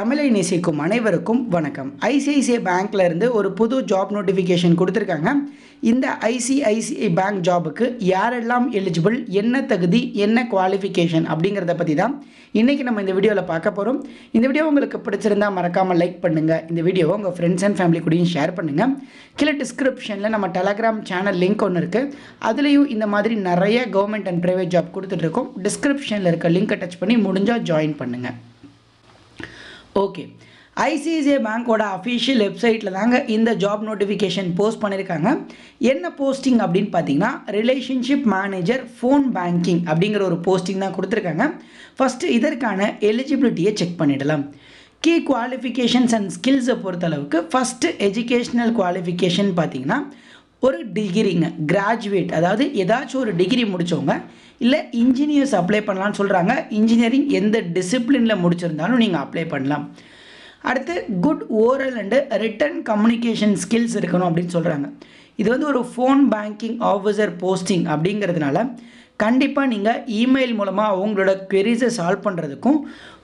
தமிழை நேசிக்கும் அனைவருக்கும் வணக்கம். ஐசிஐசிஐ பேங்க்ல இருந்து ஒரு புது ஜாப் நோட்டிஃபிகேஷன் கொடுத்துருக்காங்க. இந்த ஐசிஐசிஐ பேங்க் ஜாபுக்கு யாரெல்லாம் எலிஜிபிள், என்ன தகுதி, என்ன குவாலிஃபிகேஷன் அப்படிங்கிறத பற்றி தான் இன்றைக்கி நம்ம இந்த வீடியோவில் பார்க்க போகிறோம். இந்த வீடியோ உங்களுக்கு பிடிச்சிருந்தா மறக்காமல் லைக் பண்ணுங்கள். இந்த வீடியோவை உங்கள் ஃப்ரெண்ட்ஸ் அண்ட் ஃபேமிலி கூடயும் ஷேர் பண்ணுங்கள். கீழே டிஸ்கிரிப்ஷனில் நம்ம டெலகிராம் சேனல் லிங்க் ஒன்று இருக்குது. அதுலேயும் இந்த மாதிரி நிறைய கவர்மெண்ட் அண்ட் ப்ரைவேட் ஜாப் கொடுத்துட்ருக்கோம். டிஸ்கிரிப்ஷனில் இருக்க லிங்கை டச் பண்ணி முடிஞ்சால் ஜாயின் பண்ணுங்கள். ஓகே, ஐசிஐசிஐ பேங்க்கோட அஃபிஷியல் வெப்சைட்டில் தாங்க இந்த ஜாப் நோட்டிஃபிகேஷன் போஸ்ட் பண்ணியிருக்காங்க. என்ன போஸ்டிங் அப்படின்னு பார்த்தீங்கன்னா, ரிலேஷன்ஷிப் மேனேஜர் ஃபோன் பேங்கிங் அப்படிங்கிற ஒரு போஸ்டிங் தான் கொடுத்துருக்காங்க. ஃபஸ்ட்டு இதற்கான எலிஜிபிலிட்டியை செக் பண்ணிடலாம். கீ குவாலிஃபிகேஷன்ஸ் அண்ட் ஸ்கில்ஸை பொறுத்தளவுக்கு ஃபஸ்ட்டு எஜுகேஷ்னல் குவாலிஃபிகேஷன் பார்த்தீங்கன்னா ஒரு டிகிரிங்க, கிராஜுவேட், அதாவது ஏதாச்சும் ஒரு டிகிரி முடித்தவங்க இல்லை இன்ஜினியர்ஸ் அப்ளை பண்ணலான்னு சொல்கிறாங்க. இன்ஜினியரிங் எந்த டிசிப்ளினில் முடிச்சிருந்தாலும் நீங்கள் அப்ளை பண்ணலாம். அடுத்து good oral and return communication skills இருக்கணும் அப்படின்னு சொல்கிறாங்க. இது வந்து ஒரு ஃபோன் பேங்கிங் ஆஃபீஸர் போஸ்டிங் அப்படிங்கிறதுனால கண்டிப்பாக நீங்கள் இமெயில் மூலமாக அவங்களோட queries சால்வ் பண்ணுறதுக்கும்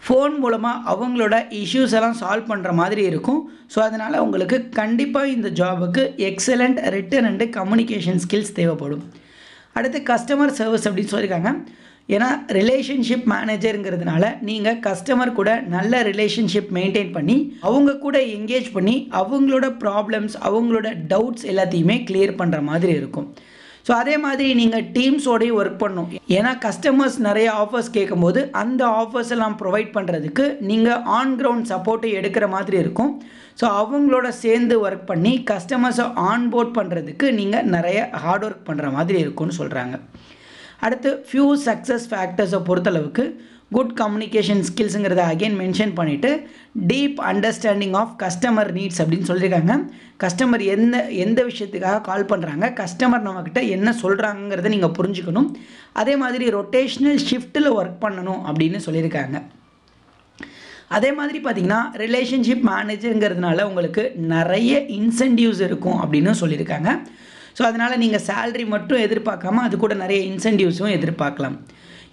ஃபோன் மூலமாக அவங்களோட இஷ்யூஸ் எல்லாம் சால்வ் பண்ணுற மாதிரி இருக்கும். ஸோ அதனால் உங்களுக்கு கண்டிப்பாக இந்த ஜாபுக்கு excellent written and communication skills தேவைப்படும். அடுத்து கஸ்டமர் சர்வீஸ் அப்படின்னு சொல்லியிருக்காங்க. ஏன்னா ரிலேஷன்ஷிப் மேனேஜருங்கிறதுனால நீங்கள் கஸ்டமர் கூட நல்ல ரிலேஷன்ஷிப் மெயின்டைன் பண்ணி அவங்க கூட என்கேஜ் பண்ணி அவங்களோட ப்ராப்ளம்ஸ், அவங்களோட டவுட்ஸ் எல்லாத்தையுமே கிளியர் பண்ணுற மாதிரி இருக்கும். ஸோ அதே மாதிரி நீங்கள் டீம்ஸோடையும் ஒர்க் பண்ணணும். ஏன்னா கஸ்டமர்ஸ் நிறைய ஆஃபர்ஸ் கேட்கும்போது அந்த ஆஃபர்ஸ் எல்லாம் ப்ரொவைட் பண்ணுறதுக்கு நீங்கள் ஆன் கிரவுண்ட் சப்போர்ட்டை எடுக்கிற மாதிரி இருக்கும். ஸோ அவங்களோட சேர்ந்து ஒர்க் பண்ணி கஸ்டமர்ஸை ஆன்போர்ட் பண்ணுறதுக்கு நீங்கள் நிறைய ஹார்ட் ஒர்க் பண்ணுற மாதிரி இருக்கும்னு சொல்கிறாங்க. அடுத்து ஃபியூ சக்ஸஸ் ஃபேக்டர்ஸை பொறுத்தளவுக்கு குட் கம்யூனிகேஷன் ஸ்கில்ஸுங்கிறத அகெயின் மென்ஷன் பண்ணிவிட்டு deep understanding of customer needs அப்படின்னு சொல்லியிருக்காங்க. கஸ்டமர் எந்த விஷயத்துக்காக கால் பண்ணுறாங்க, கஸ்டமர் நம்மக்கிட்ட என்ன சொல்கிறாங்கிறத நீங்கள் புரிஞ்சுக்கணும். அதே மாதிரி ரொட்டேஷ்னல் ஷிஃப்ட்டில் ஒர்க் பண்ணணும் அப்படின்னு சொல்லியிருக்காங்க. அதே மாதிரி பார்த்திங்கன்னா ரிலேஷன்ஷிப் மேனேஜருங்கிறதுனால உங்களுக்கு நிறைய இன்சென்டிவ்ஸ் இருக்கும் அப்படின்னு சொல்லியிருக்காங்க. ஸோ அதனால் நீங்கள் சேல்ரி மட்டும் எதிர்பார்க்காம அது கூட நிறைய இன்சென்டிவ்ஸும் எதிர்பார்க்கலாம்.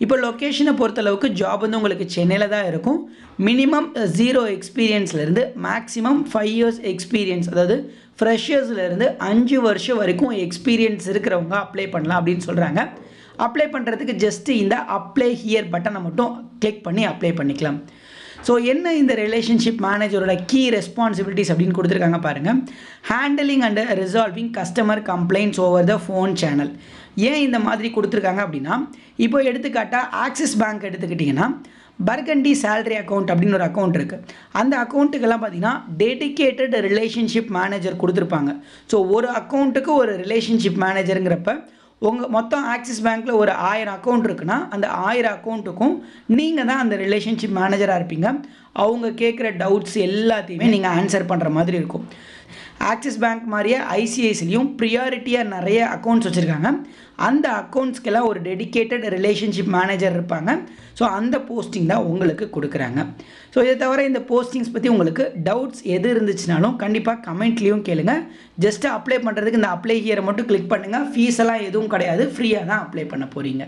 இப்போ லொக்கேஷனை பொறுத்தளவுக்கு ஜாப் வந்து உங்களுக்கு சென்னையில் தான் இருக்கும். மினிமம் 0 எக்ஸ்பீரியன்ஸ்லேருந்து மேக்ஸிமம் 5 years எக்ஸ்பீரியன்ஸ், அதாவது ஃப்ரெஷர்ஸ்லேருந்து 5 வருஷம் வரைக்கும் எக்ஸ்பீரியன்ஸ் இருக்கிறவங்க அப்ளை பண்ணலாம் அப்படின்னு சொல்கிறாங்க. அப்ளை பண்ணுறதுக்கு ஜஸ்ட்டு இந்த அப்ளை ஹியர் பட்டனை மட்டும் கிளிக் பண்ணி அப்ளை பண்ணிக்கலாம். ஸோ என்ன இந்த ரிலேஷன்ஷிப் மேனேஜரோட கீ ரெஸ்பான்சிபிலிட்டிஸ் அப்படின்னு கொடுத்துருக்காங்க பாருங்கள். Handling and resolving customer complaints over the phone channel. ஏன் இந்த மாதிரி கொடுத்துருக்காங்க அப்படின்னா, இப்போ எடுத்துக்காட்டால் ஆக்சிஸ் பேங்க் எடுத்துக்கிட்டிங்கன்னா பர்கண்டி சேலரி அக்கௌண்ட் அப்படின்னு ஒரு அக்கௌண்ட் இருக்குது. அந்த அக்கௌண்ட்டுக்கெல்லாம் பார்த்திங்கன்னா டெடிக்கேட்டட் ரிலேஷன்ஷிப் மேனேஜர் கொடுத்துருப்பாங்க. ஸோ ஒரு அக்கௌண்ட்டுக்கு ஒரு ரிலேஷன்ஷிப் மேனேஜருங்கிறப்ப உங்கள் மொத்தம் ஆக்சிஸ் பேங்க்கில் ஒரு 1000 அக்கௌண்ட் இருக்குன்னா அந்த 1000 அக்கௌண்ட்டுக்கும் நீங்கள் தான் அந்த ரிலேஷன்ஷிப் மேனேஜராக இருப்பீங்க. அவங்க கேட்குற டவுட்ஸ் எல்லாத்தையுமே நீங்கள் ஆன்சர் பண்ணுற மாதிரி இருக்கும். ஆக்சிஸ் பேங்க் மாதிரியே ஐசிஐசிலையும் ப்ரியாரிட்டியாக நிறைய அக்கௌண்ட்ஸ் வச்சுருக்காங்க. அந்த அக்கௌண்ட்ஸ்க்கெல்லாம் ஒரு டெடிக்கேட்டட் ரிலேஷன்ஷிப் மேனேஜர் இருப்பாங்க. ஸோ அந்த போஸ்டிங் தான் உங்களுக்கு கொடுக்குறாங்க. ஸோ இதை தவிர இந்த போஸ்டிங்ஸ் பற்றி உங்களுக்கு டவுட்ஸ் எது இருந்துச்சுனாலும் கண்டிப்பாக கமெண்ட்லேயும் கேளுங்க. ஜஸ்ட்டு அப்ளை பண்ணுறதுக்கு இந்த அப்ளை ஹியரை மட்டும் கிளிக் பண்ணுங்கள். ஃபீஸ் எல்லாம் எதுவும் கிடையாது, ஃப்ரீயாக தான் அப்ளை பண்ண போகிறீங்க.